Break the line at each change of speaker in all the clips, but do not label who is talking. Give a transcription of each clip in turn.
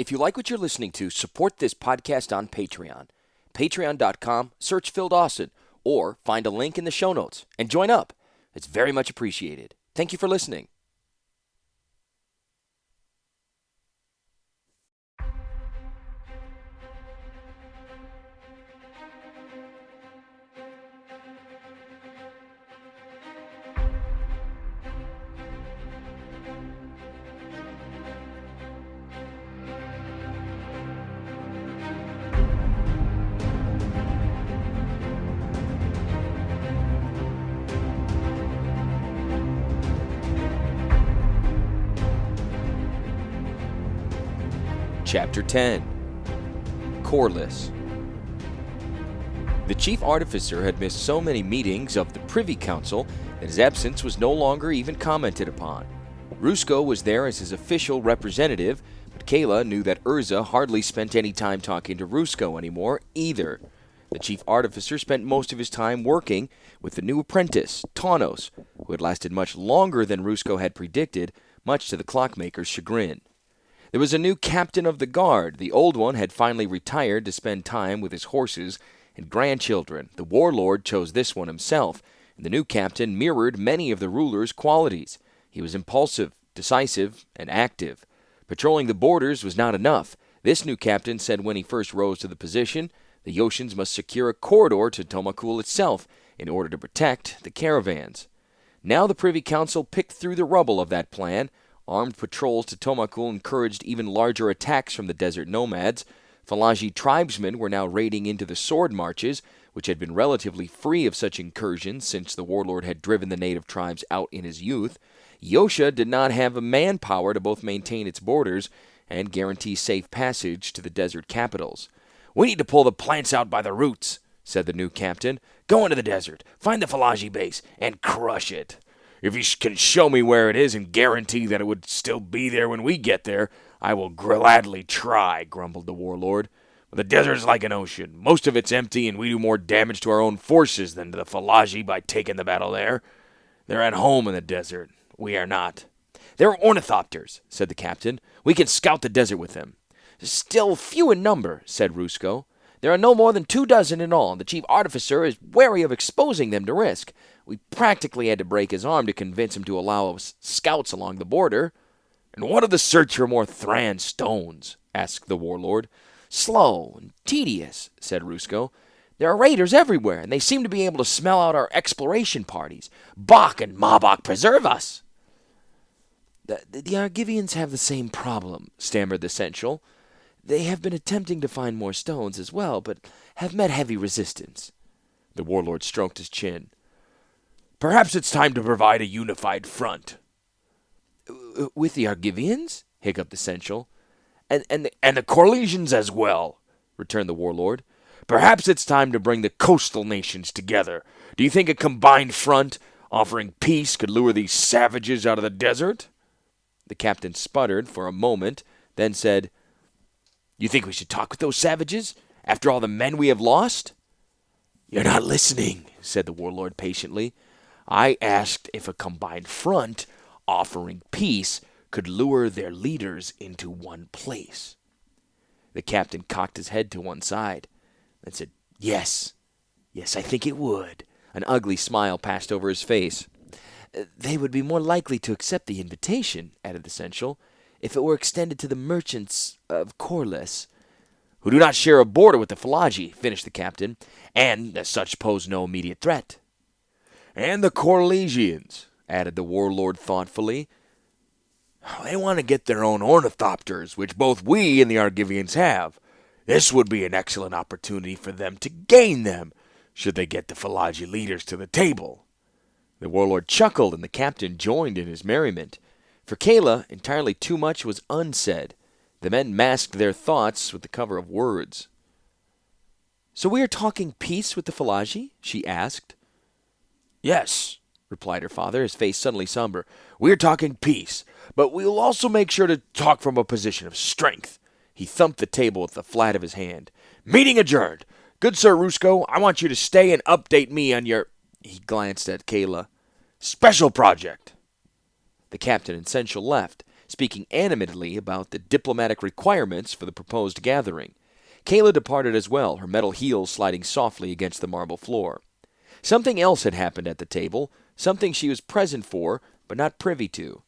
If you like what you're listening to, support this podcast on Patreon. Patreon.com, search Phil Dawson, or find a link in the show notes and join up. It's very much appreciated. Thank you for listening. Chapter 10. Corliss. The Chief Artificer had missed so many meetings of the Privy Council that his absence was no longer even commented upon. Rusko was there as his official representative, but Kayla knew that Urza hardly spent any time talking to Rusko anymore either. The Chief Artificer spent most of his time working with the new apprentice, Tawnos, who had lasted much longer than Rusko had predicted, much to the clockmaker's chagrin. There was a new captain of the guard. The old one had finally retired to spend time with his horses and grandchildren. The warlord chose this one himself, and the new captain mirrored many of the ruler's qualities. He was impulsive, decisive, and active. Patrolling the borders was not enough. This new captain said when he first rose to the position, the Yoshins must secure a corridor to Tomakul itself in order to protect the caravans. Now the Privy Council picked through the rubble of that plan. Armed patrols to Tomakul encouraged even larger attacks from the desert nomads. Falaji tribesmen were now raiding into the sword marches, which had been relatively free of such incursions since the warlord had driven the native tribes out in his youth. Yosha did not have a manpower to both maintain its borders and guarantee safe passage to the desert capitals. "We need to pull the plants out by the roots," said the new captain. "Go into the desert, find the Falaji base, and crush it." "If you can show me where it is and guarantee that it would still be there when we get there, I will gladly try," grumbled the warlord. "But the desert is like an ocean. Most of it's empty, and we do more damage to our own forces than to the Falaji by taking the battle there. They're at home in the desert. We are not." "There are ornithopters," said the captain. "We can scout the desert with them." "Still few in number," said Rusko. "There are no more than 24 in all, and the chief artificer is wary of exposing them to risk. We practically had to break his arm to convince him to allow us scouts along the border." "And what of the search for more Thran stones?" asked the warlord. "Slow and tedious," said Rusko. "There are raiders everywhere, and they seem to be able to smell out our exploration parties. Bach and Mabach preserve us!" The Argivians have the same problem," stammered the Sensual. "They have been attempting to find more stones as well, but have met heavy resistance." The warlord stroked his chin. "Perhaps it's time to provide a unified front." "With the Argivians?" hiccuped the Sensual. And the Corlesians as well," returned the warlord. "Perhaps it's time to bring the coastal nations together. Do you think a combined front offering peace could lure these savages out of the desert?" The captain sputtered for a moment, then said, "You think we should talk with those savages, after all the men we have lost?" "You're not listening," said the warlord patiently. "I asked if a combined front offering peace could lure their leaders into one place." The captain cocked his head to one side and said, Yes, I think it would." An ugly smile passed over his face. "They would be more likely to accept the invitation," added the Sensual, "if it were extended to the merchants of Corliss." "Who do not share a border with the Falaji," finished the captain, "and as such pose no immediate threat." "And the Corlesians," added the warlord thoughtfully. "They want to get their own ornithopters, which both we and the Argivians have. This would be an excellent opportunity for them to gain them, should they get the Falaji leaders to the table." The warlord chuckled, and the captain joined in his merriment. For Kayla, entirely too much was unsaid. The men masked their thoughts with the cover of words. "So we are talking peace with the Falaji?" she asked. "Yes," replied her father, his face suddenly somber. "We are talking peace, but we will also make sure to talk from a position of strength." He thumped the table with the flat of his hand. "Meeting adjourned. Good Sir Rusko, I want you to stay and update me on your—" He glanced at Kayla. "Special project." The captain and Sensual left. speaking animatedly about the diplomatic requirements for the proposed gathering. Kayla departed as well, her metal heels sliding softly against the marble floor. Something else had happened at the table, something she was present for, but not privy to.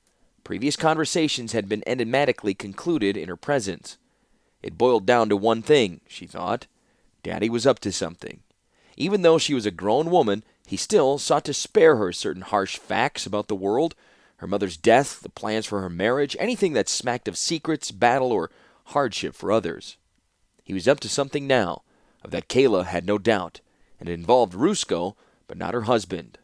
Previous conversations had been enigmatically concluded in her presence. It boiled down to one thing, she thought. Daddy was up to something. Even though she was a grown woman, he still sought to spare her certain harsh facts about the world, her mother's death, the plans for her marriage, anything that smacked of secrets, battle, or hardship for others. He was up to something now, of that Kayla had no doubt, and it involved Rusko, but not her husband.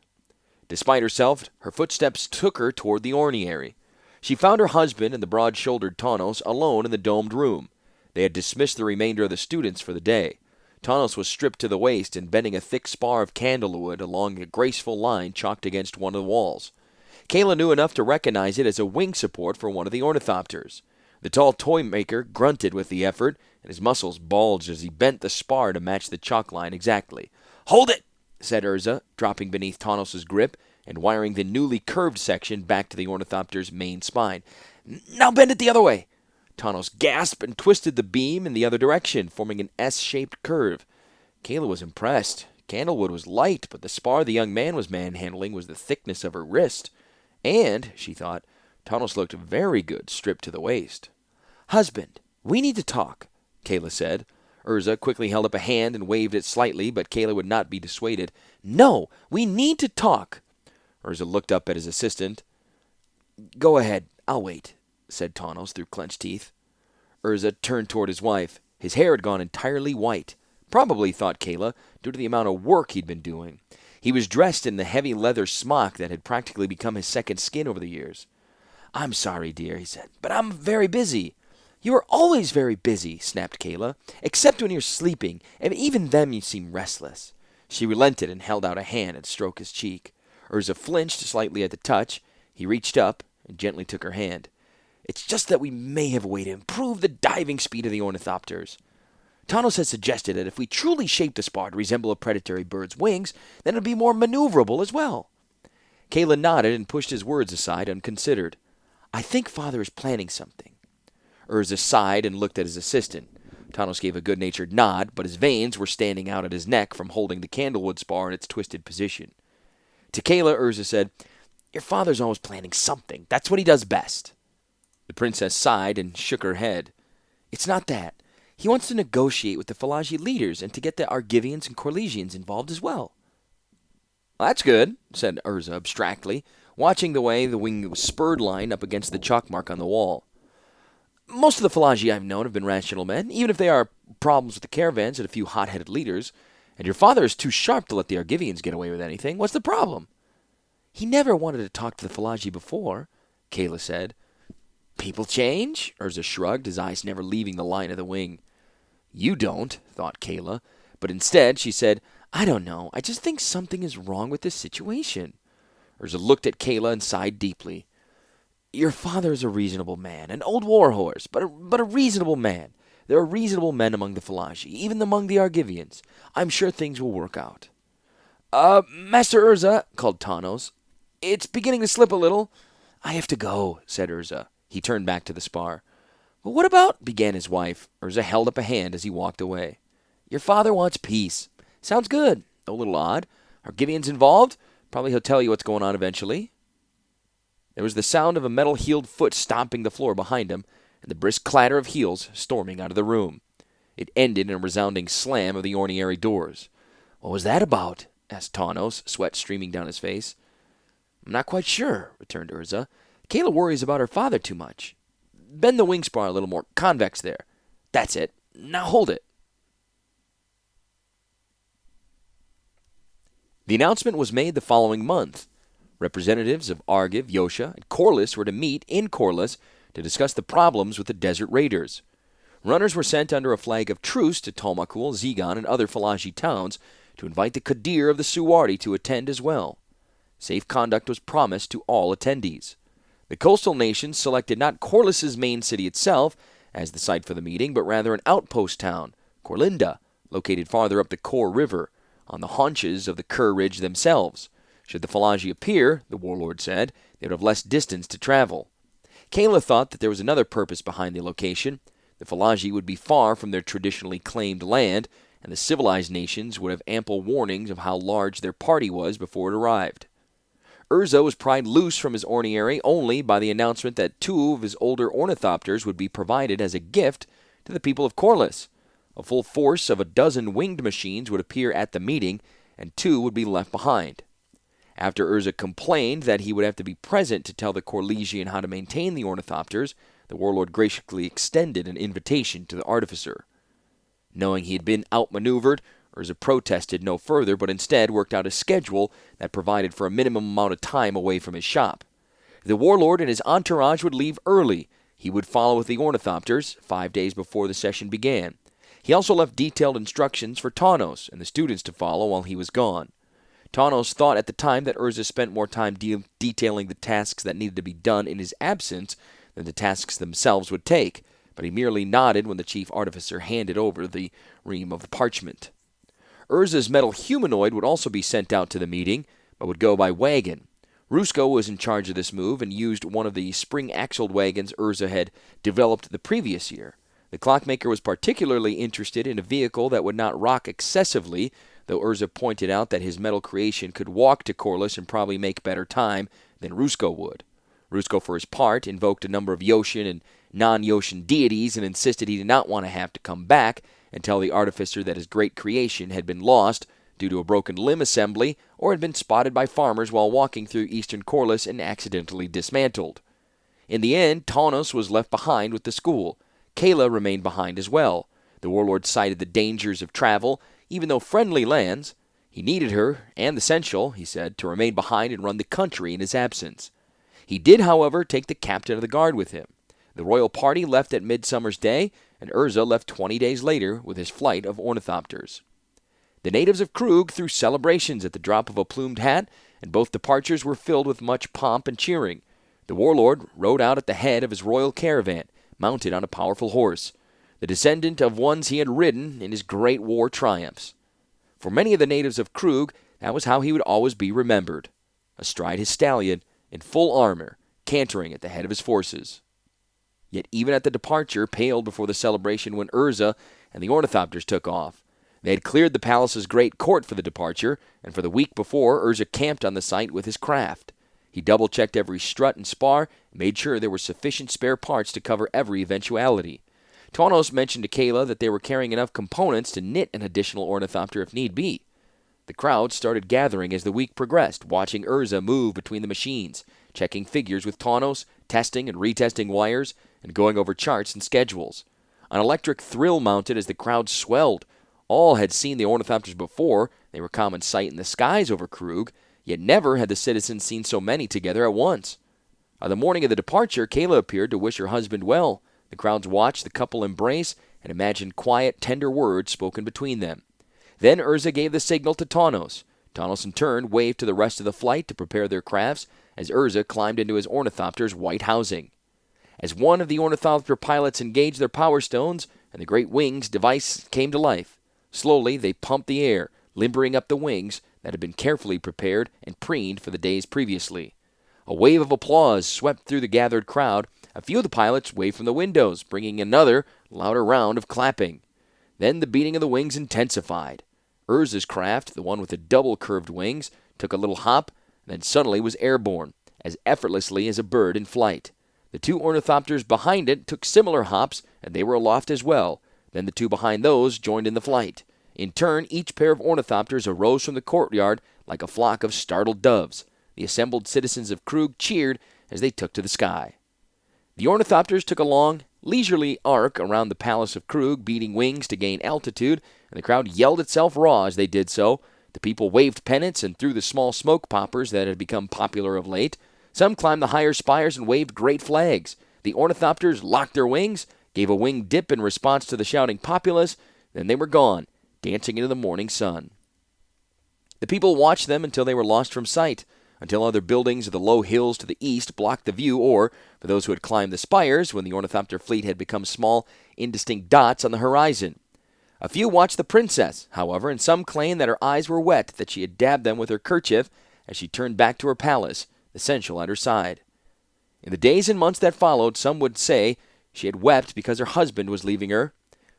Despite herself, her footsteps took her toward the orniary. She found her husband and the broad-shouldered Tanos alone in the domed room. They had dismissed the remainder of the students for the day. Tanos was stripped to the waist and bending a thick spar of candlewood along a graceful line chalked against one of the walls. Kayla knew enough to recognize it as a wing support for one of the ornithopters. The tall toy maker grunted with the effort, and his muscles bulged as he bent the spar to match the chalk line exactly. "Hold it!" said Urza, dropping beneath Tanos' grip and wiring the newly curved section back to the ornithopter's main spine. "Now bend it the other way!" Tanos gasped and twisted the beam in the other direction, forming an S-shaped curve. Kayla was impressed. Candlewood was light, but the spar the young man was manhandling was the thickness of her wrist. And, she thought, Tanos looked very good stripped to the waist. "Husband, we need to talk," Kayla said. Urza quickly held up a hand and waved it slightly, but Kayla would not be dissuaded. "No, we need to talk." Urza looked up at his assistant. "Go ahead, I'll wait," said Tanos through clenched teeth. Urza turned toward his wife. His hair had gone entirely white. Probably, thought Kayla, due to the amount of work he'd been doing. He was dressed in the heavy leather smock that had practically become his second skin over the years. "I'm sorry, dear," he said, "but I'm very busy." "You are always very busy," snapped Kayla, "except when you're sleeping, and even then you seem restless." She relented and held out a hand and stroked his cheek. Urza flinched slightly at the touch. He reached up and gently took her hand. "It's just that we may have a way to improve the diving speed of the ornithopters. Tanos has suggested that if we truly shape the spar to resemble a predatory bird's wings, then it would be more maneuverable as well." Kayla nodded and pushed his words aside unconsidered. "I think Father is planning something." Urza sighed and looked at his assistant. Tanos gave a good-natured nod, but his veins were standing out at his neck from holding the candlewood spar in its twisted position. To Kayla, Urza said, "Your father's always planning something. That's what he does best." The princess sighed and shook her head. "It's not that. He wants to negotiate with the Falaji leaders and to get the Argivians and Corlesians involved as well." "That's good," said Urza abstractly, watching the way the wing spurred line up against the chalk mark on the wall. "Most of the Falaji I've known have been rational men, even if there are problems with the caravans and a few hot-headed leaders. And your father is too sharp to let the Argivians get away with anything. What's the problem?" "He never wanted to talk to the Falaji before," Kayla said. "People change?" Urza shrugged, his eyes never leaving the line of the wing. "You don't," thought Kayla. But instead she said, "I don't know. I just think something is wrong with this situation." Urza looked at Kayla and sighed deeply. "Your father is a reasonable man, an old warhorse, but a reasonable man. There are reasonable men among the Falaji, even among the Argivians. I'm sure things will work out." Master Urza," called Tanos. "It's beginning to slip a little." "I have to go," said Urza. He turned back to the spar. "But what about—" began his wife. Urza held up a hand as he walked away. "Your father wants peace." "Sounds good, though a little odd. Argivians involved? Probably he'll tell you what's going on eventually." There was the sound of a metal-heeled foot stomping the floor behind him, and the brisk clatter of heels storming out of the room. It ended in a resounding slam of the orniary doors. "What was that about?" asked Tanos, sweat streaming down his face. "I'm not quite sure," returned Urza. "Kayla worries about her father too much. Bend the wing spar a little more convex there. That's it. Now hold it." The announcement was made the following month. Representatives of Argiv, Yosha, and Corliss were to meet in Corliss to discuss the problems with the Desert Raiders. Runners were sent under a flag of truce to Tolmakul, Zegon, and other Falaji towns to invite the Qadir of the Suwardi to attend as well. Safe conduct was promised to all attendees. The coastal nations selected not Corliss's main city itself as the site for the meeting, but rather an outpost town, Corlinda, located farther up the Kor River, on the haunches of the Kur Ridge themselves. Should the Falaji appear, the warlord said, they would have less distance to travel. Kayla thought that there was another purpose behind the location. The Falaji would be far from their traditionally claimed land, and the civilized nations would have ample warnings of how large their party was before it arrived. Urza was pried loose from his ornery only by the announcement that 2 of his older ornithopters would be provided as a gift to the people of Corliss. A full force of a dozen winged machines would appear at the meeting, and 2 would be left behind. After Urza complained that he would have to be present to tell the Corlesian how to maintain the ornithopters, the warlord graciously extended an invitation to the artificer. Knowing he had been outmaneuvered, Urza protested no further, but instead worked out a schedule that provided for a minimum amount of time away from his shop. The warlord and his entourage would leave early. He would follow with the ornithopters 5 days before the session began. He also left detailed instructions for Tawnos and the students to follow while he was gone. Tawnos thought at the time that Urza spent more time detailing the tasks that needed to be done in his absence than the tasks themselves would take, but he merely nodded when the chief artificer handed over the ream of parchment. Urza's metal humanoid would also be sent out to the meeting, but would go by wagon. Rusko was in charge of this move and used one of the spring-axled wagons Urza had developed the previous year. The clockmaker was particularly interested in a vehicle that would not rock excessively, though Urza pointed out that his metal creation could walk to Corliss and probably make better time than Rusko would. Rusko, for his part, invoked a number of Yoshin and non-Yoshin deities and insisted he did not want to have to come back and tell the artificer that his great creation had been lost due to a broken limb assembly or had been spotted by farmers while walking through eastern Corliss and accidentally dismantled. In the end, Tawnos was left behind with the school. Kayla remained behind as well. The warlord cited the dangers of travel, even though friendly lands. He needed her, and the Sensual, he said, to remain behind and run the country in his absence. He did, however, take the captain of the guard with him. The royal party left at Midsummer's Day, and Urza left 20 days later with his flight of ornithopters. The natives of Krug threw celebrations at the drop of a plumed hat, and both departures were filled with much pomp and cheering. The warlord rode out at the head of his royal caravan, mounted on a powerful horse, the descendant of ones he had ridden in his great war triumphs. For many of the natives of Krug, that was how he would always be remembered, astride his stallion, in full armor, cantering at the head of his forces. Yet even at the departure paled before the celebration when Urza and the ornithopters took off. They had cleared the palace's great court for the departure, and for the week before, Urza camped on the site with his craft. He double-checked every strut and spar, and made sure there were sufficient spare parts to cover every eventuality. Tawnos mentioned to Kayla that they were carrying enough components to knit an additional ornithopter if need be. The crowd started gathering as the week progressed, watching Urza move between the machines, checking figures with Tawnos, testing and retesting wires, and going over charts and schedules. An electric thrill mounted as the crowd swelled. All had seen the ornithopters before. They were common sight in the skies over Krug, yet never had the citizens seen so many together at once. On the morning of the departure, Kayla appeared to wish her husband well. The crowds watched the couple embrace and imagined quiet, tender words spoken between them. Then Urza gave the signal to Tawnos. Tawnos in turn waved to the rest of the flight to prepare their crafts as Urza climbed into his ornithopter's white housing. As one of the ornithopter pilots engaged their power stones and the great wings device came to life, slowly they pumped the air, limbering up the wings that had been carefully prepared and preened for the days previously. A wave of applause swept through the gathered crowd. A few of the pilots waved from the windows, bringing another, louder round of clapping. Then the beating of the wings intensified. Urza's craft, the one with the double-curved wings, took a little hop, and then suddenly was airborne, as effortlessly as a bird in flight. The 2 ornithopters behind it took similar hops, and they were aloft as well. Then the 2 behind those joined in the flight. In turn, each pair of ornithopters arose from the courtyard like a flock of startled doves. The assembled citizens of Krug cheered as they took to the sky. The ornithopters took a long, leisurely arc around the palace of Krug, beating wings to gain altitude, and the crowd yelled itself raw as they did so. The people waved pennants and threw the small smoke poppers that had become popular of late. Some climbed the higher spires and waved great flags. The ornithopters locked their wings, gave a wing dip in response to the shouting populace, then they were gone, dancing into the morning sun. The people watched them until they were lost from sight, until other buildings of the low hills to the east blocked the view, or, for those who had climbed the spires, when the ornithopter fleet had become small, indistinct dots on the horizon. A few watched the princess, however, and some claimed that her eyes were wet, that she had dabbed them with her kerchief as she turned back to her palace, the Sensual at her side. In the days and months that followed, some would say she had wept because her husband was leaving her.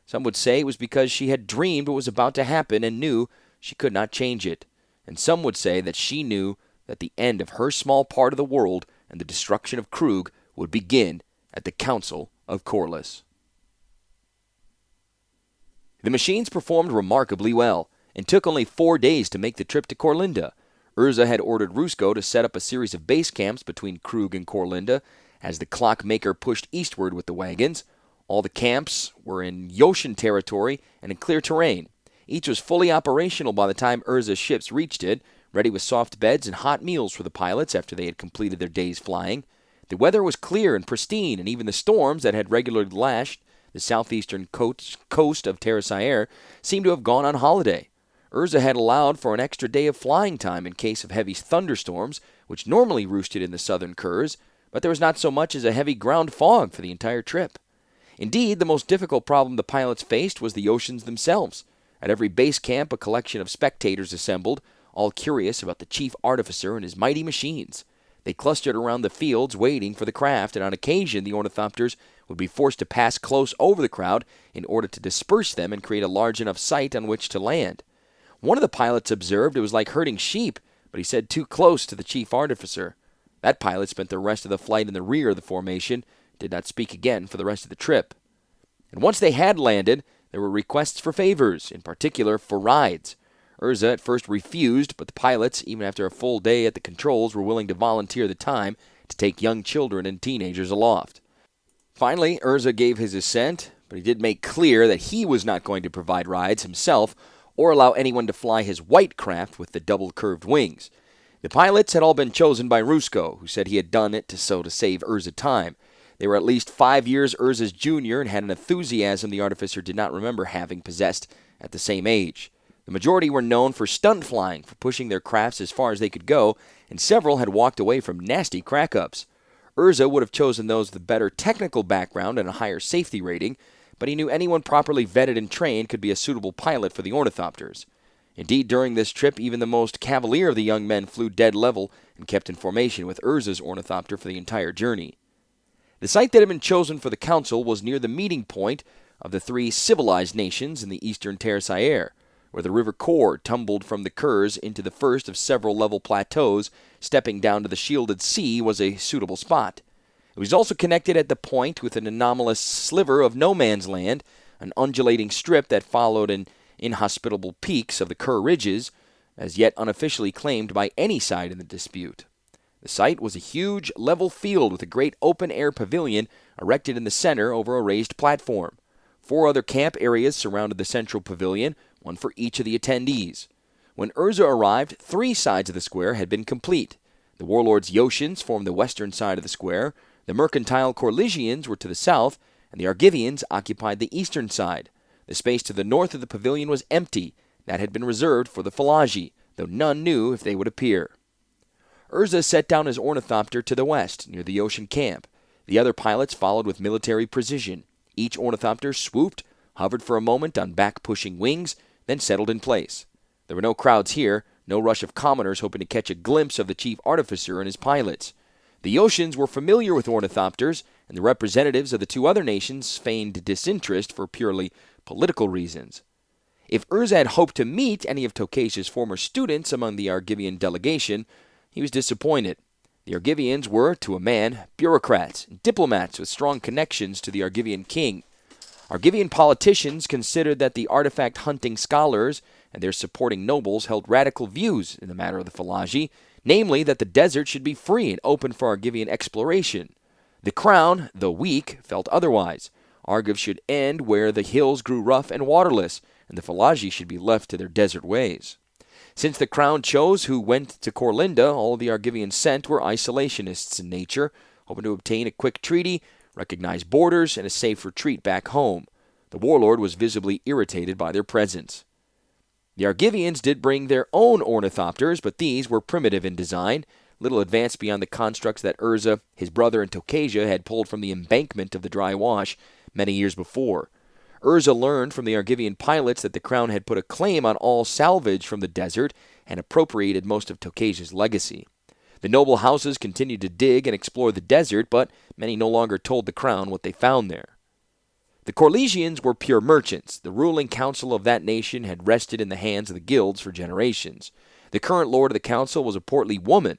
Some would say it was because she had dreamed what was about to happen and knew she could not change it. And some would say that she knew that the end of her small part of the world and the destruction of Krug would begin at the Council of Corliss. The machines performed remarkably well, and took only 4 days to make the trip to Corlinda. Urza had ordered Rusko to set up a series of base camps between Krug and Corlinda as the clockmaker pushed eastward with the wagons. All the camps were in Yoshin territory and in clear terrain. Each was fully operational by the time Urza's ships reached it, ready with soft beds and hot meals for the pilots after they had completed their day's flying. The weather was clear and pristine, and even the storms that had regularly lashed the southeastern coast of Terrasair seemed to have gone on holiday. Urza had allowed for an extra day of flying time in case of heavy thunderstorms, which normally roosted in the southern Kurs, but there was not so much as a heavy ground fog for the entire trip. Indeed, the most difficult problem the pilots faced was the oceans themselves. At every base camp, a collection of spectators assembled, all curious about the chief artificer and his mighty machines. They clustered around the fields waiting for the craft, and on occasion the ornithopters would be forced to pass close over the crowd in order to disperse them and create a large enough site on which to land. One of the pilots observed it was like herding sheep, but he said too close to the chief artificer. That pilot spent the rest of the flight in the rear of the formation, did not speak again for the rest of the trip. And once they had landed, there were requests for favors, in particular for rides. Urza at first refused, but the pilots, even after a full day at the controls, were willing to volunteer the time to take young children and teenagers aloft. Finally, Urza gave his assent, but he did make clear that he was not going to provide rides himself or allow anyone to fly his white craft with the double-curved wings. The pilots had all been chosen by Rusko, who said he had done it to save Urza time. They were at least 5 years Urza's junior and had an enthusiasm the artificer did not remember having possessed at the same age. The majority were known for stunt flying, for pushing their crafts as far as they could go, and several had walked away from nasty crack-ups. Urza would have chosen those with a better technical background and a higher safety rating, but he knew anyone properly vetted and trained could be a suitable pilot for the ornithopters. Indeed, during this trip, even the most cavalier of the young men flew dead level and kept in formation with Urza's ornithopter for the entire journey. The site that had been chosen for the council was near the meeting point of the 3 civilized nations in the eastern Terrasair, where the river Kor tumbled from the Kurs into the first of several level plateaus. Stepping down to the shielded sea was a suitable spot. It was also connected at the point with an anomalous sliver of no man's land, an undulating strip that followed an inhospitable peaks of the Kur ridges, as yet unofficially claimed by any side in the dispute. The site was a huge, level field with a great open-air pavilion erected in the center over a raised platform. 4 other camp areas surrounded the central pavilion, one for each of the attendees. When Urza arrived, 3 sides of the square had been complete. The warlords Yoshins formed the western side of the square, the mercantile Corlisians were to the south, and the Argivians occupied the eastern side. The space to the north of the pavilion was empty. That had been reserved for the Phalagi, though none knew if they would appear. Urza set down his ornithopter to the west, near the ocean camp. The other pilots followed with military precision. Each ornithopter swooped, hovered for a moment on back-pushing wings, then settled in place. There were no crowds here, no rush of commoners hoping to catch a glimpse of the chief artificer and his pilots. The Yoshins were familiar with ornithopters, and the representatives of the 2 other nations feigned disinterest for purely political reasons. If Urza had hoped to meet any of Tokasia's former students among the Argivian delegation, he was disappointed. The Argivians were, to a man, bureaucrats and diplomats with strong connections to the Argivian king. Argivian politicians considered that the artifact-hunting scholars and their supporting nobles held radical views in the matter of the Phalagi, namely that the desert should be free and open for Argivian exploration. The crown, though weak, felt otherwise. Argiv should end where the hills grew rough and waterless, and the Phalagi should be left to their desert ways. Since the crown chose who went to Corlinda, all the Argivians sent were isolationists in nature, hoping to obtain a quick treaty, recognize borders, and a safe retreat back home. The warlord was visibly irritated by their presence. The Argivians did bring their own ornithopters, but these were primitive in design, little advanced beyond the constructs that Urza, his brother, and Tokasia had pulled from the embankment of the dry wash many years before. Urza learned from the Argivian pilots that the crown had put a claim on all salvage from the desert and appropriated most of Tokasia's legacy. The noble houses continued to dig and explore the desert, but many no longer told the crown what they found there. The Corlesians were pure merchants. The ruling council of that nation had rested in the hands of the guilds for generations. The current lord of the council was a portly woman.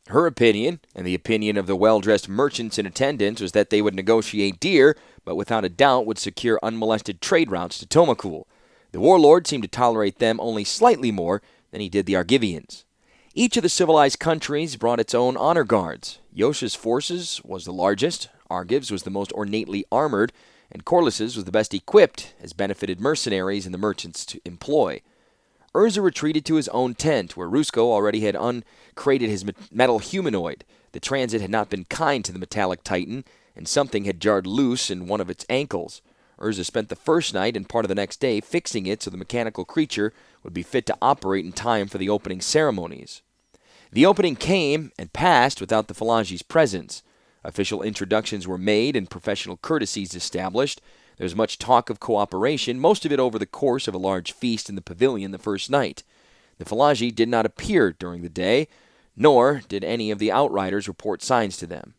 Her opinion, and the opinion of the well-dressed merchants in attendance, was that they would negotiate dear, but without a doubt would secure unmolested trade routes to Tomakul. The warlord seemed to tolerate them only slightly more than he did the Argivians. Each of the civilized countries brought its own honor guards. Yosha's forces was the largest, Argiv's was the most ornately armored, and Corlys's was the best equipped, as benefited mercenaries and the merchants to employ. Urza retreated to his own tent, where Rusko already had uncrated his metal humanoid. The transit had not been kind to the metallic titan, and something had jarred loose in one of its ankles. Urza spent the first night and part of the next day fixing it so the mechanical creature would be fit to operate in time for the opening ceremonies. The opening came and passed without the Falaji's presence. Official introductions were made and professional courtesies established. There was much talk of cooperation, most of it over the course of a large feast in the pavilion the first night. The Falaji did not appear during the day, nor did any of the outriders report signs to them.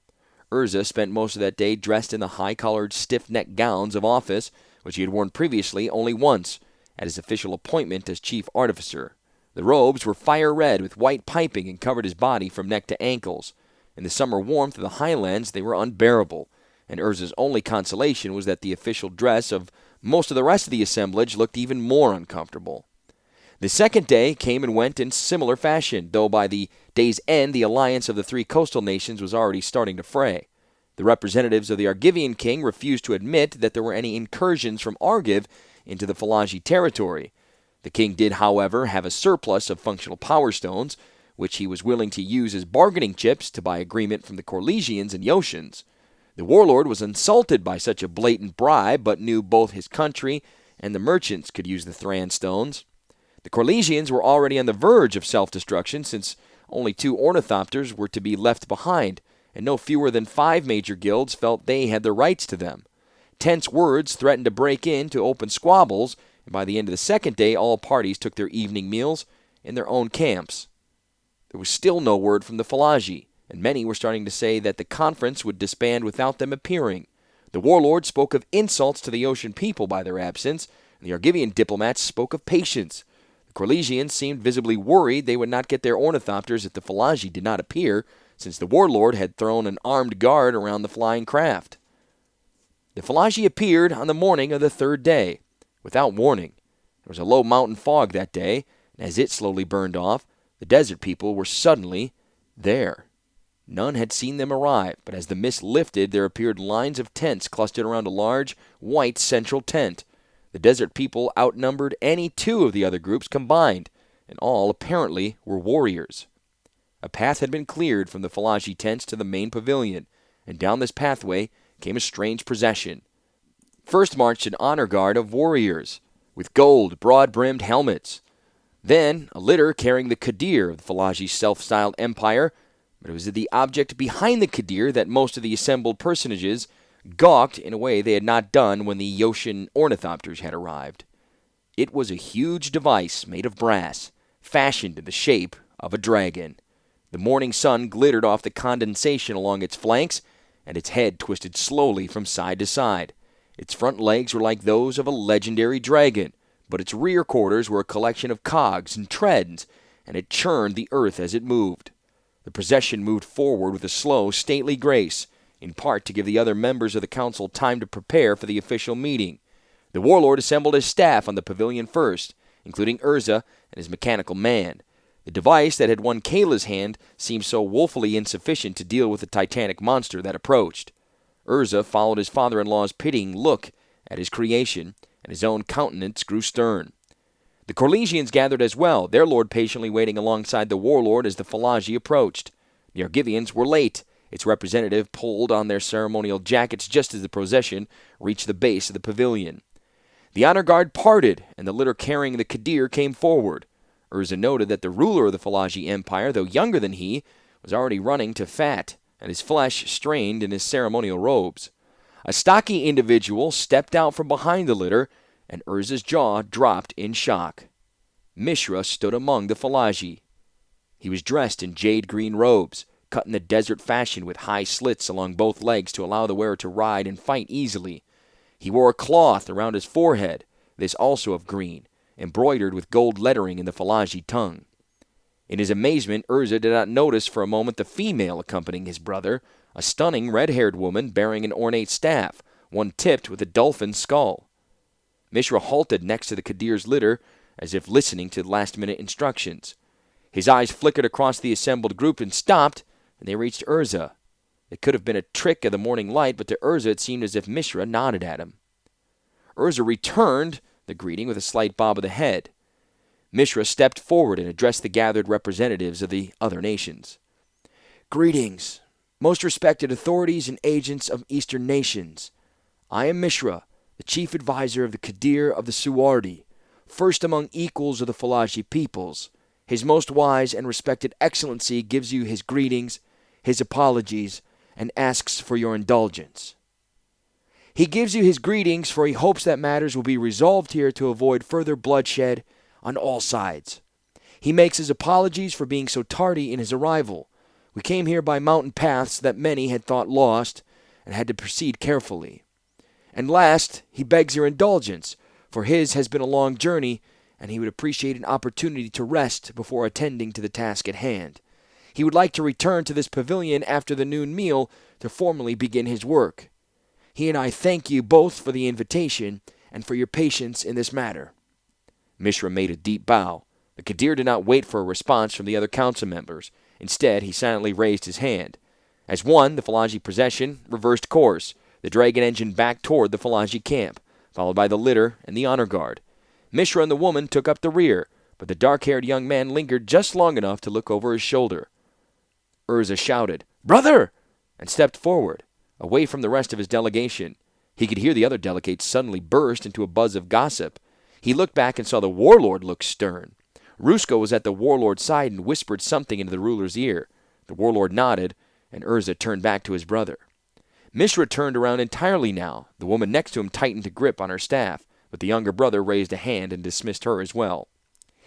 Urza spent most of that day dressed in the high-collared, stiff-necked gowns of office, which he had worn previously only once, at his official appointment as chief artificer. The robes were fire-red with white piping and covered his body from neck to ankles. In the summer warmth of the highlands, they were unbearable, and Urza's only consolation was that the official dress of most of the rest of the assemblage looked even more uncomfortable. The second day came and went in similar fashion, though by the day's end the alliance of the three coastal nations was already starting to fray. The representatives of the Argivian king refused to admit that there were any incursions from Argiv into the Falaji territory. The king did, however, have a surplus of functional power stones, which he was willing to use as bargaining chips to buy agreement from the Corlesians and Yotians. The warlord was insulted by such a blatant bribe, but knew both his country and the merchants could use the Thran stones. The Corlesians were already on the verge of self-destruction, since only 2 ornithopters were to be left behind, and no fewer than 5 major guilds felt they had the rights to them. Tense words threatened to break in to open squabbles, and by the end of the second day all parties took their evening meals in their own camps. There was still no word from the Falaji, and many were starting to say that the conference would disband without them appearing. The warlord spoke of insults to the ocean people by their absence, and the Argivian diplomats spoke of patience. The Corlesians seemed visibly worried they would not get their ornithopters if the Falaji did not appear, since the warlord had thrown an armed guard around the flying craft. The Falaji appeared on the morning of the third day, without warning. There was a low mountain fog that day, and as it slowly burned off, the desert people were suddenly there. None had seen them arrive, but as the mist lifted, there appeared lines of tents clustered around a large, white central tent. The desert people outnumbered any 2 of the other groups combined, and all apparently were warriors. A path had been cleared from the Falaji tents to the main pavilion, and down this pathway came a strange procession. First marched an honor guard of warriors, with gold, broad-brimmed helmets. Then a litter carrying the Qadir of the Falaji's self-styled empire, but it was the object behind the Qadir that most of the assembled personages gawked in a way they had not done when the Yotian ornithopters had arrived. It was a huge device made of brass, fashioned in the shape of a dragon. The morning sun glittered off the condensation along its flanks, and its head twisted slowly from side to side. Its front legs were like those of a legendary dragon, but its rear quarters were a collection of cogs and treads, and it churned the earth as it moved. The procession moved forward with a slow, stately grace, in part to give the other members of the council time to prepare for the official meeting. The warlord assembled his staff on the pavilion first, including Urza and his mechanical man. The device that had won Kayla's hand seemed so woefully insufficient to deal with the titanic monster that approached. Urza followed his father-in-law's pitying look at his creation, and his own countenance grew stern. The Corlesians gathered as well, their lord patiently waiting alongside the warlord as the Falaji approached. The Argivians were late. Its representative pulled on their ceremonial jackets just as the procession reached the base of the pavilion. The honor guard parted, and the litter carrying the Qadir came forward. Urza noted that the ruler of the Falaji Empire, though younger than he, was already running to fat, and his flesh strained in his ceremonial robes. A stocky individual stepped out from behind the litter, and Urza's jaw dropped in shock. Mishra stood among the Falaji. He was dressed in jade-green robes, cut in the desert fashion with high slits along both legs to allow the wearer to ride and fight easily. He wore a cloth around his forehead, this also of green, embroidered with gold lettering in the Falaji tongue. In his amazement, Urza did not notice for a moment the female accompanying his brother, a stunning red-haired woman bearing an ornate staff, one tipped with a dolphin's skull. Mishra halted next to the Kadir's litter, as if listening to last-minute instructions. His eyes flickered across the assembled group and stopped, and they reached Urza. It could have been a trick of the morning light, but to Urza it seemed as if Mishra nodded at him. Urza returned the greeting with a slight bob of the head. Mishra stepped forward and addressed the gathered representatives of the other nations. Greetings, most respected authorities and agents of Eastern nations. I am Mishra, the chief advisor of the Kadir of the Suwardi, first among equals of the Falaji peoples. His most wise and respected excellency gives you his greetings, his apologies, and asks for your indulgence. He gives you his greetings, for he hopes that matters will be resolved here to avoid further bloodshed on all sides. He makes his apologies for being so tardy in his arrival. We came here by mountain paths that many had thought lost, and had to proceed carefully. And last, he begs your indulgence, for his has been a long journey, and he would appreciate an opportunity to rest before attending to the task at hand. He would like to return to this pavilion after the noon meal to formally begin his work. He and I thank you both for the invitation and for your patience in this matter. Mishra made a deep bow. The Kadir did not wait for a response from the other council members. Instead, he silently raised his hand. As one, the Falaji procession reversed course, the dragon engine back toward the Falaji camp, followed by the litter and the honor guard. Mishra and the woman took up the rear, but the dark-haired young man lingered just long enough to look over his shoulder. Urza shouted, "Brother!" and stepped forward, away from the rest of his delegation. He could hear the other delegates suddenly burst into a buzz of gossip. He looked back and saw the warlord look stern. Rusko was at the warlord's side and whispered something into the ruler's ear. The warlord nodded, and Urza turned back to his brother. Mishra turned around entirely now. The woman next to him tightened a grip on her staff, but the younger brother raised a hand and dismissed her as well.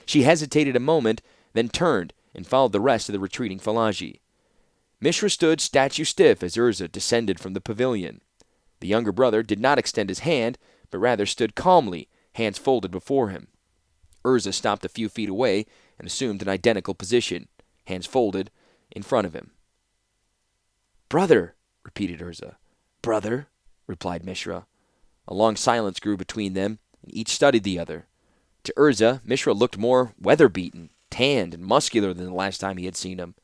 She hesitated a moment, then turned and followed the rest of the retreating Falaji. Mishra stood statue-stiff as Urza descended from the pavilion. The younger brother did not extend his hand, but rather stood calmly, hands folded before him. Urza stopped a few feet away and assumed an identical position, hands folded, in front of him. "Brother," repeated Urza. "Brother," replied Mishra. A long silence grew between them, and each studied the other. To Urza, Mishra looked more weather-beaten, tanned, and muscular than the last time he had seen him.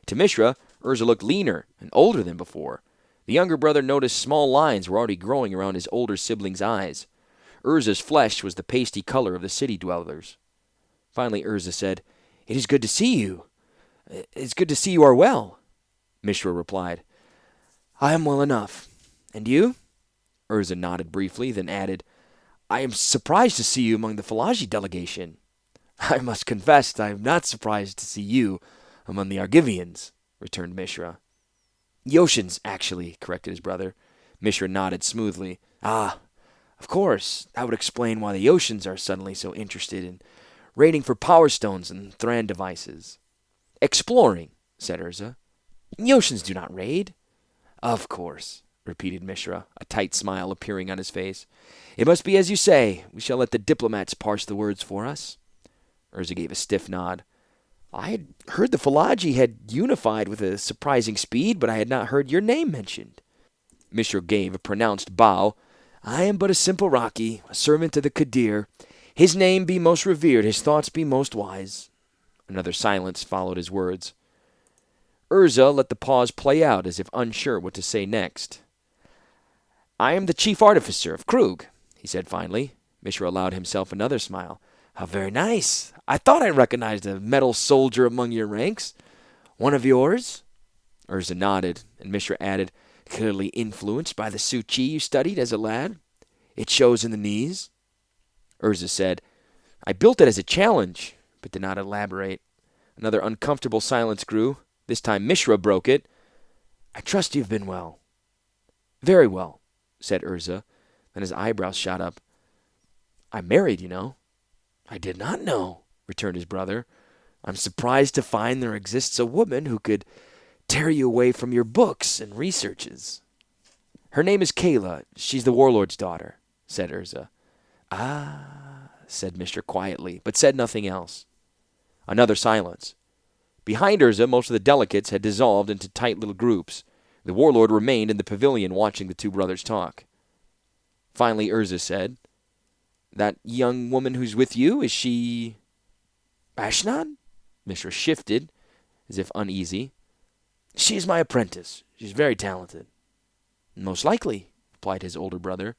To Mishra, Urza looked leaner and older than before. The younger brother noticed small lines were already growing around his older sibling's eyes. Urza's flesh was the pasty color of the city dwellers. Finally, Urza said, "It is good to see you. It is good to see you are well." Mishra replied, "I am well enough. And you?" Urza nodded briefly, then added, "I am surprised to see you among the Falaji delegation." "I must confess I am not surprised to see you among the Argivians," returned Mishra. "Yotians, actually," corrected his brother. Mishra nodded smoothly. "Ah, of course, that would explain why the Yotians are suddenly so interested in raiding for power stones and Thran devices." "Exploring," said Urza. "Yotians do not raid." "Of course," repeated Mishra, a tight smile appearing on his face. "It must be as you say. We shall let the diplomats parse the words for us." Urza gave a stiff nod. "I had heard the Falaji had unified with a surprising speed, but I had not heard your name mentioned." Mishra gave a pronounced bow. "I am but a simple Raki, a servant of the Kadir. His name be most revered, his thoughts be most wise." Another silence followed his words. Urza let the pause play out as if unsure what to say next. "I am the chief artificer of Krug," he said finally. Mishra allowed himself another smile. "How very nice. I thought I recognized a metal soldier among your ranks. One of yours?" Urza nodded, and Mishra added, "Clearly influenced by the Suchi you studied as a lad. It shows in the knees." Urza said, "I built it as a challenge," but did not elaborate. Another uncomfortable silence grew. This time Mishra broke it. "I trust you've been well." "Very well," said Urza. Then his eyebrows shot up. "I'm married, you know." "I did not know," returned his brother. I'm surprised to find there exists a woman who could tear you away from your books and researches. Her name is Kayla. She's the warlord's daughter, said Urza. Ah, said Mishra quietly, but said nothing else. Another silence. Behind Urza, most of the delegates had dissolved into tight little groups. The warlord remained in the pavilion watching the two brothers talk. Finally, Urza said, That young woman who's with you, is she Ashnod? Mishra shifted, as if uneasy. She is my apprentice. She's very talented. Most likely, replied his older brother.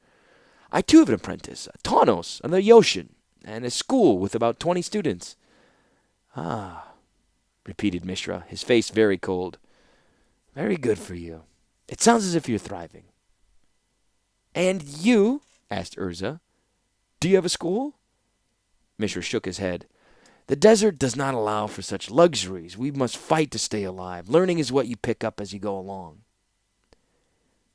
I too have an apprentice, Tawnos, on the Yoshin, and a school with about 20 students. Ah, repeated Mishra, his face very cold. Very good for you. It sounds as if you're thriving. And you? Asked Urza. Do you have a school? Mishra shook his head. The desert does not allow for such luxuries. We must fight to stay alive. Learning is what you pick up as you go along.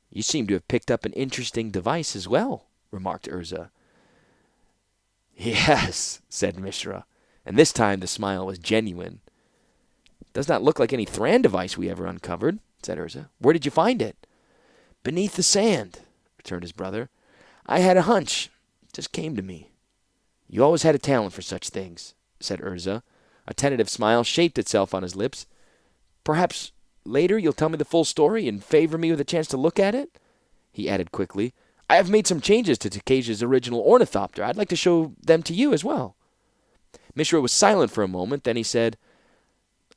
You seem to have picked up an interesting device as well, remarked Urza. Yes, said Mishra, and this time the smile was genuine. Does not look like any Thran device we ever uncovered, said Urza. Where did you find it? Beneath the sand, returned his brother. I had a hunch. It just came to me. You always had a talent for such things, said Urza. A tentative smile shaped itself on his lips. Perhaps later you'll tell me the full story and favor me with a chance to look at it? He added quickly. I have made some changes to Takesia's original ornithopter. I'd like to show them to you as well. Mishra was silent for a moment, then he said,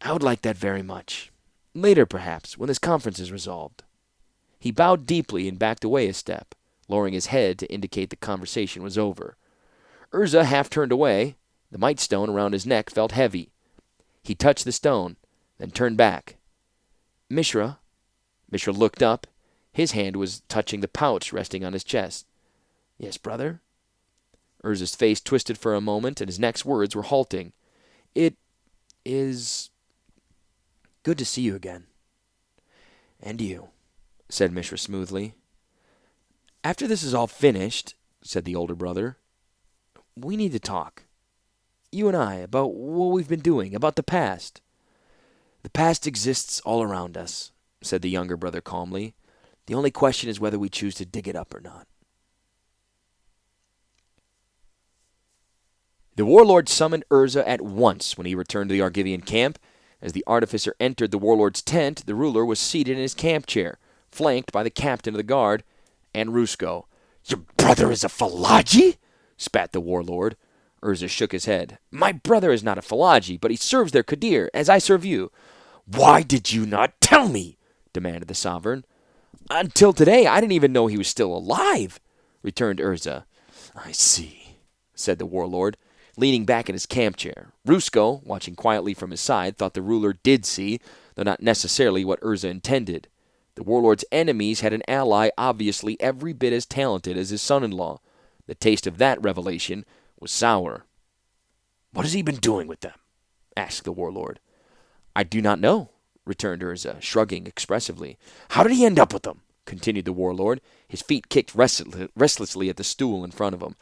I would like that very much. Later, perhaps, when this conference is resolved. He bowed deeply and backed away a step, lowering his head to indicate the conversation was over. Urza half turned away. The mite stone around his neck felt heavy. He touched the stone, then turned back. Mishra looked up. His hand was touching the pouch resting on his chest. Yes, brother? Urza's face twisted for a moment, and his next words were halting. It is good to see you again. And you, said Mishra smoothly. After this is all finished, said the older brother, we need to talk. You and I, about what we've been doing, about the past. The past exists all around us, said the younger brother calmly. The only question is whether we choose to dig it up or not. The warlord summoned Urza at once when he returned to the Argivian camp. As the artificer entered the warlord's tent, the ruler was seated in his camp chair, flanked by the captain of the guard and Rusko. Your brother is a Falaji? Spat the warlord. Urza shook his head. My brother is not a Falaji, but he serves their Qadir, as I serve you. Why did you not tell me? Demanded the sovereign. Until today, I didn't even know he was still alive, returned Urza. I see, said the warlord, leaning back in his camp chair. Rusko, watching quietly from his side, thought the ruler did see, though not necessarily what Urza intended. The warlord's enemies had an ally obviously every bit as talented as his son-in-law. The taste of that revelation was sour. What has he been doing with them? Asked the warlord. I do not know, returned Urza, shrugging expressively. How did he end up with them? Continued the warlord. His feet kicked restlessly at the stool in front of him.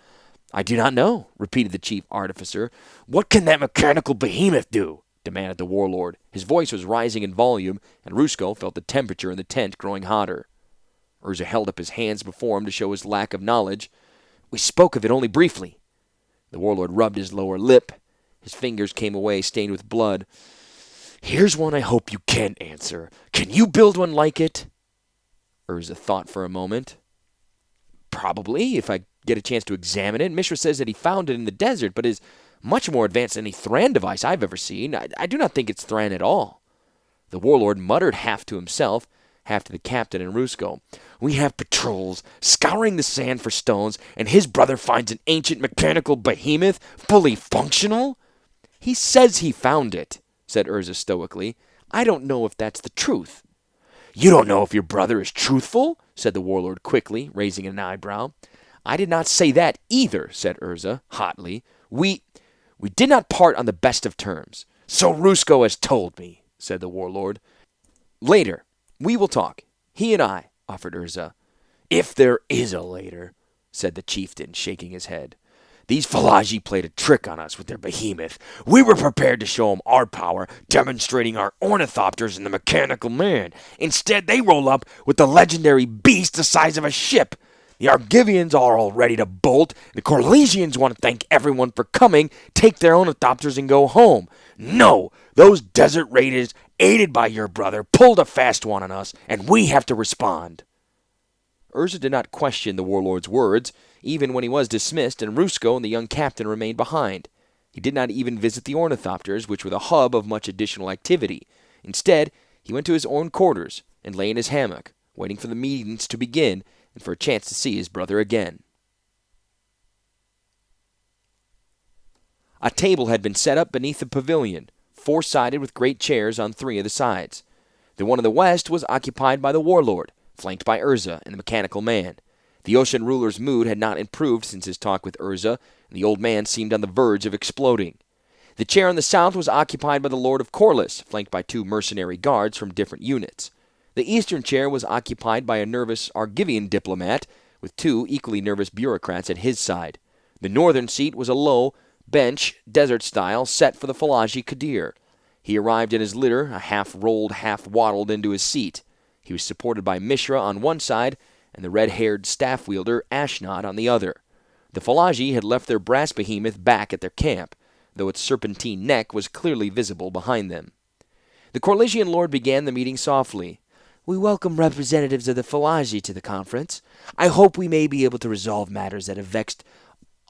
I do not know, repeated the chief artificer. What can that mechanical behemoth do? Demanded the warlord. His voice was rising in volume, and Rusko felt the temperature in the tent growing hotter. Urza held up his hands before him to show his lack of knowledge. We spoke of it only briefly. The warlord rubbed his lower lip. His fingers came away, stained with blood. Here's one I hope you can answer. Can you build one like it? Urza thought for a moment. Probably, if I get a chance to examine it. Mishra says that he found it in the desert, but is much more advanced than any Thran device I've ever seen. I do not think it's Thran at all. The warlord muttered half to himself, half to the captain and Rusko. We have patrols scouring the sand for stones, and his brother finds an ancient mechanical behemoth fully functional? He says he found it, said Urza stoically. I don't know if that's the truth. You don't know if your brother is truthful? Said the warlord quickly, raising an eyebrow. I did not say that either, said Urza, hotly. We did not part on the best of terms. So Rusko has told me, said the warlord. Later, we will talk. He and I, offered Urza. If there is a later, said the chieftain, shaking his head. These Falaji played a trick on us with their behemoth. We were prepared to show them our power, demonstrating our ornithopters and the mechanical man. Instead, they roll up with the legendary beast the size of a ship. The Argivians are all ready to bolt. The Corlesians want to thank everyone for coming, take their ornithopters, and go home. No, those desert raiders, aided by your brother, pulled a fast one on us, and we have to respond. Urza did not question the warlord's words, even when he was dismissed and Rusko and the young captain remained behind. He did not even visit the ornithopters, which were the hub of much additional activity. Instead, he went to his own quarters and lay in his hammock, waiting for the meetings to begin and for a chance to see his brother again. A table had been set up beneath the pavilion, four-sided with great chairs on three of the sides. The one in the west was occupied by the warlord, flanked by Urza and the mechanical man. The ocean ruler's mood had not improved since his talk with Urza, and the old man seemed on the verge of exploding. The chair in the south was occupied by the Lord of Corliss, flanked by two mercenary guards from different units. The eastern chair was occupied by a nervous Argivian diplomat, with two equally nervous bureaucrats at his side. The northern seat was a low bench, desert-style, set for the Falaji Kadir. He arrived in his litter, a half-rolled, half-waddled into his seat. He was supported by Mishra on one side, and the red-haired staff-wielder Ashnod on the other. The Falaji had left their brass behemoth back at their camp, though its serpentine neck was clearly visible behind them. The Corlesian lord began the meeting softly. "We welcome representatives of the Falaji to the conference. I hope we may be able to resolve matters that have vexed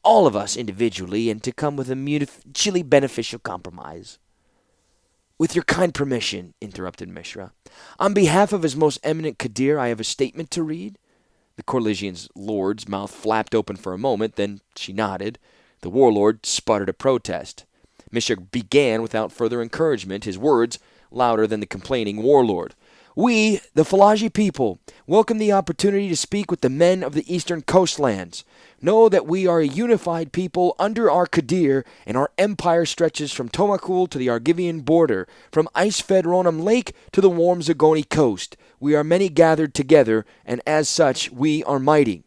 all of us individually and to come with a mutually beneficial compromise." "With your kind permission," interrupted Mishra, "on behalf of His Most Eminent Kadir, I have a statement to read." The Corlesian's lord's mouth flapped open for a moment, then she nodded. The warlord sputtered a protest. Mishra began without further encouragement, his words louder than the complaining warlord. "We, the Falaji people, welcome the opportunity to speak with the men of the eastern coastlands. Know that we are a unified people under our Kadir, and our empire stretches from Tomakul to the Argivian border, from ice-fed Ronam Lake to the warm Zagoni coast. We are many gathered together, and as such, we are mighty.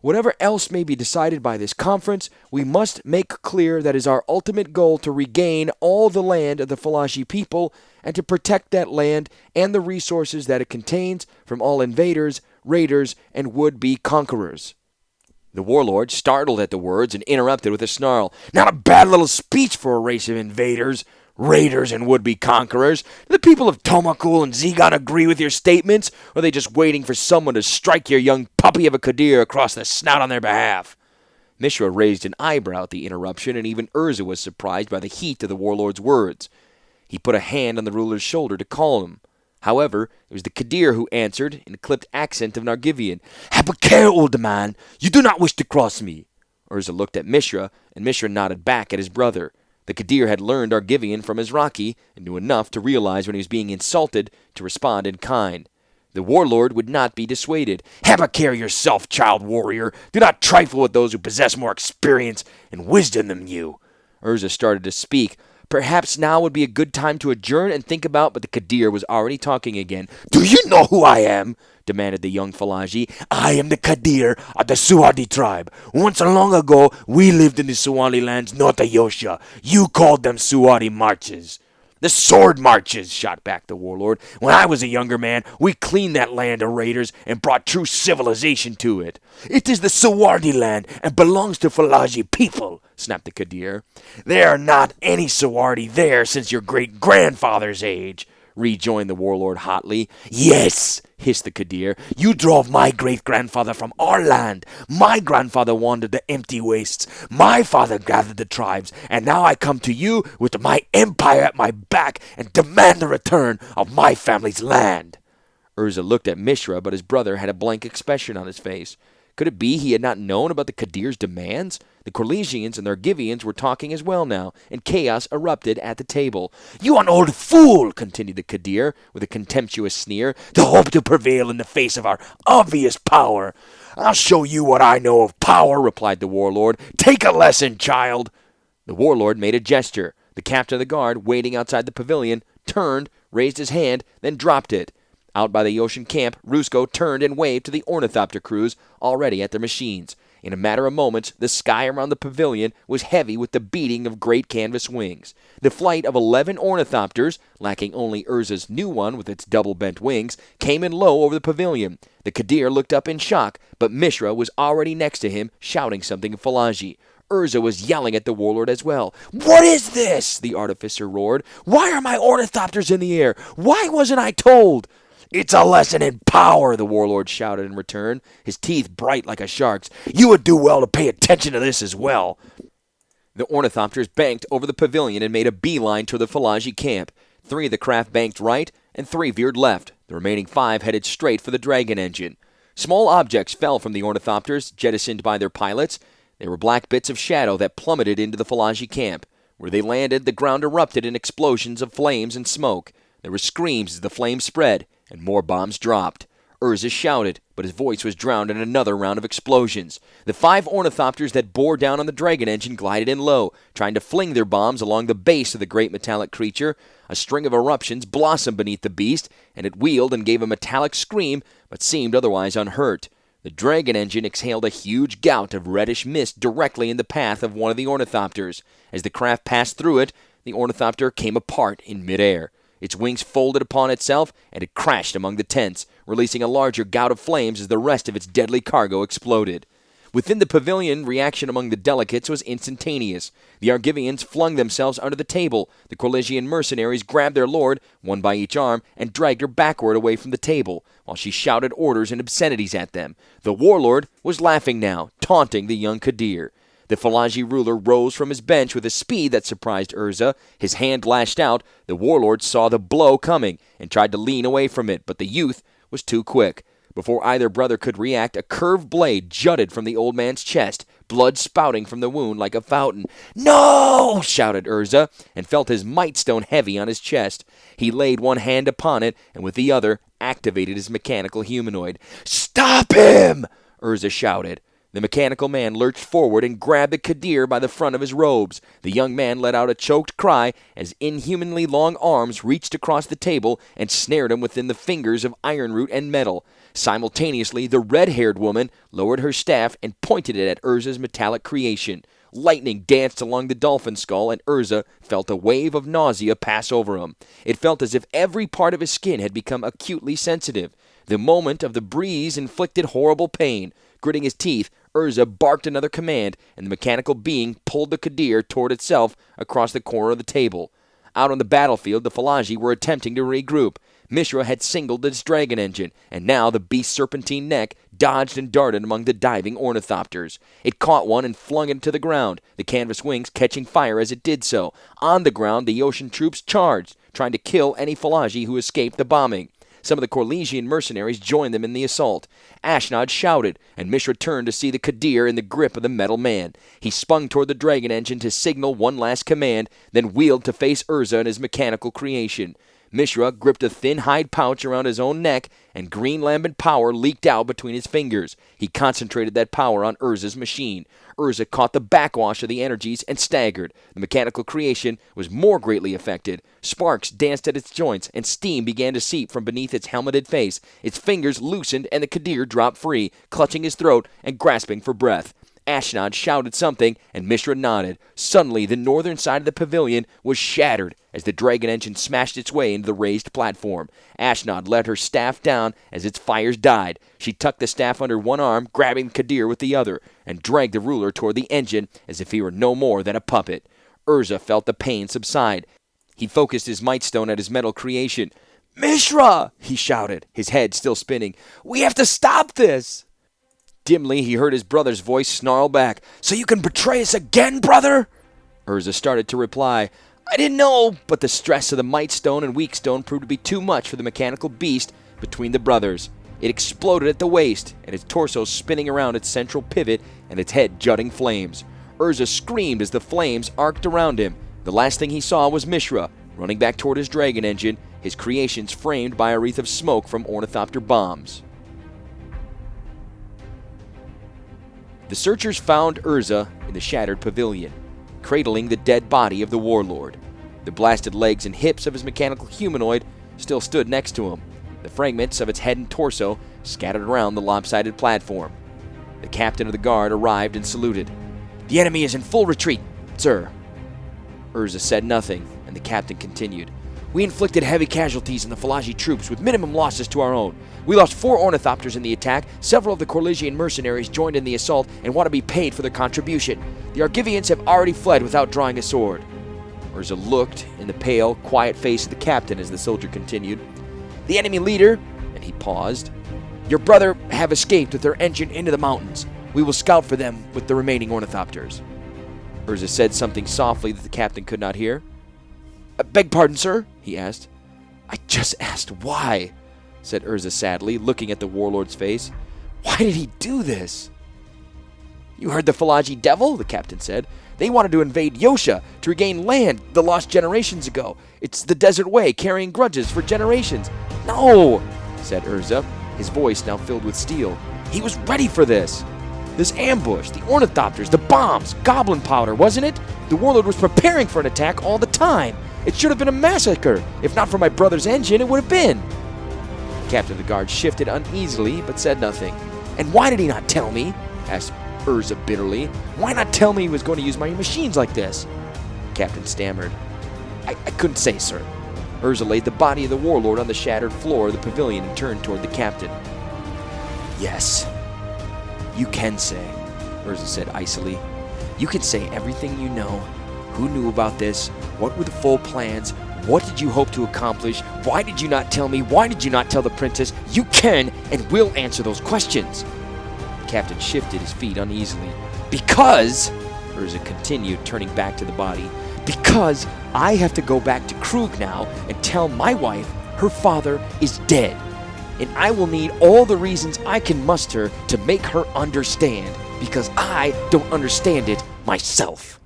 Whatever else may be decided by this conference, we must make clear that it is our ultimate goal to regain all the land of the Falaji people and to protect that land and the resources that it contains from all invaders, raiders, and would-be conquerors." The warlord, startled at the words, and interrupted with a snarl. "Not a bad little speech for a race of invaders, raiders, and would-be conquerors. Do the people of Tomakul and Zegon agree with your statements, or are they just waiting for someone to strike your young puppy of a Kadir across the snout on their behalf?" Mishra raised an eyebrow at the interruption, and even Urza was surprised by the heat of the warlord's words. He put a hand on the ruler's shoulder to calm him. However, it was the Kadir who answered in the clipped accent of an Argivian. "Have a care, old man. You do not wish to cross me." Urza looked at Mishra, and Mishra nodded back at his brother. The Kadir had learned Argivian from his Raki, and knew enough to realize when he was being insulted to respond in kind. The warlord would not be dissuaded. "Have a care yourself, child warrior. Do not trifle with those who possess more experience and wisdom than you." Urza started to speak. Perhaps now would be a good time to adjourn and think about, but the Kadir was already talking again. "Do you know who I am?" demanded the young Falaji. "I am the Kadir of the Suadi tribe. Once long ago, we lived in the Suwali lands north of Yosha. You called them Suadi marches." "The sword marches," shot back the warlord. "When I was a younger man, we cleaned that land of raiders and brought true civilization to it." "It is the Suwardi land and belongs to Falaji people," snapped the Kadir. "There are not any Suwardi there since your great-grandfather's age," rejoined the warlord hotly. "Yes," hissed the Kadir. "You drove my great-grandfather from our land. My grandfather wandered the empty wastes. My father gathered the tribes. And now I come to you with my empire at my back and demand the return of my family's land." Urza looked at Mishra, but his brother had a blank expression on his face. Could it be he had not known about the Kadir's demands? The Corlesians and the Argivians were talking as well now, and chaos erupted at the table. "You an old fool," continued the Kadir, with a contemptuous sneer, "to hope to prevail in the face of our obvious power." "I'll show you what I know of power," replied the warlord. "Take a lesson, child." The warlord made a gesture. The captain of the guard, waiting outside the pavilion, turned, raised his hand, then dropped it. Out by the ocean camp, Rusko turned and waved to the ornithopter crews, already at their machines. In a matter of moments, the sky around the pavilion was heavy with the beating of great canvas wings. The flight of 11 ornithopters, lacking only Urza's new one with its double-bent wings, came in low over the pavilion. The Kadir looked up in shock, but Mishra was already next to him, shouting something in Falaji. Urza was yelling at the warlord as well. "What is this?" the artificer roared. "Why are my ornithopters in the air? Why wasn't I told?" "It's a lesson in power," the warlord shouted in return, his teeth bright like a shark's. "You would do well to pay attention to this as well." The ornithopters banked over the pavilion and made a beeline toward the Falaji camp. 3 of the craft banked right, and 3 veered left. The remaining 5 headed straight for the dragon engine. Small objects fell from the ornithopters, jettisoned by their pilots. They were black bits of shadow that plummeted into the Falaji camp. Where they landed, the ground erupted in explosions of flames and smoke. There were screams as the flames spread, and more bombs dropped. Urza shouted, but his voice was drowned in another round of explosions. The 5 ornithopters that bore down on the dragon engine glided in low, trying to fling their bombs along the base of the great metallic creature. A string of eruptions blossomed beneath the beast, and it wheeled and gave a metallic scream, but seemed otherwise unhurt. The dragon engine exhaled a huge gout of reddish mist directly in the path of one of the ornithopters. As the craft passed through it, the ornithopter came apart in midair. Its wings folded upon itself, and it crashed among the tents, releasing a larger gout of flames as the rest of its deadly cargo exploded. Within the pavilion, reaction among the delegates was instantaneous. The Argivians flung themselves under the table. The Corlesian mercenaries grabbed their lord, one by each arm, and dragged her backward away from the table, while she shouted orders and obscenities at them. The warlord was laughing now, taunting the young Kadir. The Falaji ruler rose from his bench with a speed that surprised Urza. His hand lashed out. The warlord saw the blow coming and tried to lean away from it, but the youth was too quick. Before either brother could react, a curved blade jutted from the old man's chest, blood spouting from the wound like a fountain. "No!" shouted Urza, and felt his might stone heavy on his chest. He laid one hand upon it, and with the other activated his mechanical humanoid. "Stop him!" Urza shouted. The mechanical man lurched forward and grabbed the Kadir by the front of his robes. The young man let out a choked cry as inhumanly long arms reached across the table and snared him within the fingers of ironroot and metal. Simultaneously, the red-haired woman lowered her staff and pointed it at Urza's metallic creation. Lightning danced along the dolphin skull, and Urza felt a wave of nausea pass over him. It felt as if every part of his skin had become acutely sensitive. The moment of the breeze inflicted horrible pain. Gritting his teeth, Urza barked another command, and the mechanical being pulled the Kadir toward itself across the corner of the table. Out on the battlefield, the Falaji were attempting to regroup. Mishra had singled its dragon engine, and now the beast's serpentine neck dodged and darted among the diving ornithopters. It caught one and flung it to the ground, the canvas wings catching fire as it did so. On the ground, the ocean troops charged, trying to kill any Falaji who escaped the bombing. Some of the Corlesian mercenaries joined them in the assault. Ashnod shouted, and Mishra turned to see the Kadir in the grip of the metal man. He spun toward the dragon engine to signal one last command, then wheeled to face Urza and his mechanical creation. Mishra gripped a thin hide pouch around his own neck, and green lambent power leaked out between his fingers. He concentrated that power on Urza's machine. Urza caught the backwash of the energies and staggered. The mechanical creation was more greatly affected. Sparks danced at its joints, and steam began to seep from beneath its helmeted face. Its fingers loosened, and the Kadir dropped free, clutching his throat and grasping for breath. Ashnod shouted something, and Mishra nodded. Suddenly, the northern side of the pavilion was shattered as the dragon engine smashed its way into the raised platform. Ashnod let her staff down as its fires died. She tucked the staff under one arm, grabbing Kadir with the other, and dragged the ruler toward the engine as if he were no more than a puppet. Urza felt the pain subside. He focused his might stone at his metal creation. "Mishra!" he shouted, his head still spinning. "We have to stop this!" Dimly, he heard his brother's voice snarl back. "So you can betray us again, brother?" Urza started to reply. "I didn't know," but the stress of the might stone and weak stone proved to be too much for the mechanical beast between the brothers. It exploded at the waist, and its torso spinning around its central pivot and its head jutting flames. Urza screamed as the flames arced around him. The last thing he saw was Mishra, running back toward his dragon engine, his creations framed by a wreath of smoke from ornithopter bombs. The searchers found Urza in the shattered pavilion, cradling the dead body of the warlord. The blasted legs and hips of his mechanical humanoid still stood next to him, the fragments of its head and torso scattered around the lopsided platform. The captain of the guard arrived and saluted. "The enemy is in full retreat, sir." Urza said nothing, and the captain continued. "We inflicted heavy casualties in the Falaji troops with minimum losses to our own. We lost 4 ornithopters in the attack. Several of the Corlisian mercenaries joined in the assault and want to be paid for their contribution. The Argivians have already fled without drawing a sword." Urza looked in the pale, quiet face of the captain as the soldier continued. "The enemy leader," and he paused, "your brother have escaped with their engine into the mountains. We will scout for them with the remaining ornithopters." Urza said something softly that the captain could not hear. "Beg pardon, sir?" he asked. "I just asked why," said Urza sadly, looking at the warlord's face. "Why did he do this?" "You heard the Falaji devil," the captain said. "They wanted to invade Yosha to regain land they lost generations ago. It's the desert way, carrying grudges for generations." "No," said Urza, his voice now filled with steel. "He was ready for this. This ambush, the ornithopters, the bombs, goblin powder, wasn't it? The warlord was preparing for an attack all the time. It should have been a massacre. If not for my brother's engine, it would have been." The captain of the guard shifted uneasily, but said nothing. "And why did he not tell me?" asked Urza bitterly. "Why not tell me he was going to use my machines like this?" The captain stammered. I couldn't say, sir." Urza laid the body of the warlord on the shattered floor of the pavilion and turned toward the captain. "Yes, you can say," Urza said icily. "You can say everything you know. Who knew about this? What were the full plans? What did you hope to accomplish? Why did you not tell me? Why did you not tell the princess? You can and will answer those questions." The captain shifted his feet uneasily. "Because," Urza continued, turning back to the body, "because I have to go back to Krug now and tell my wife her father is dead. And I will need all the reasons I can muster to make her understand, because I don't understand it myself."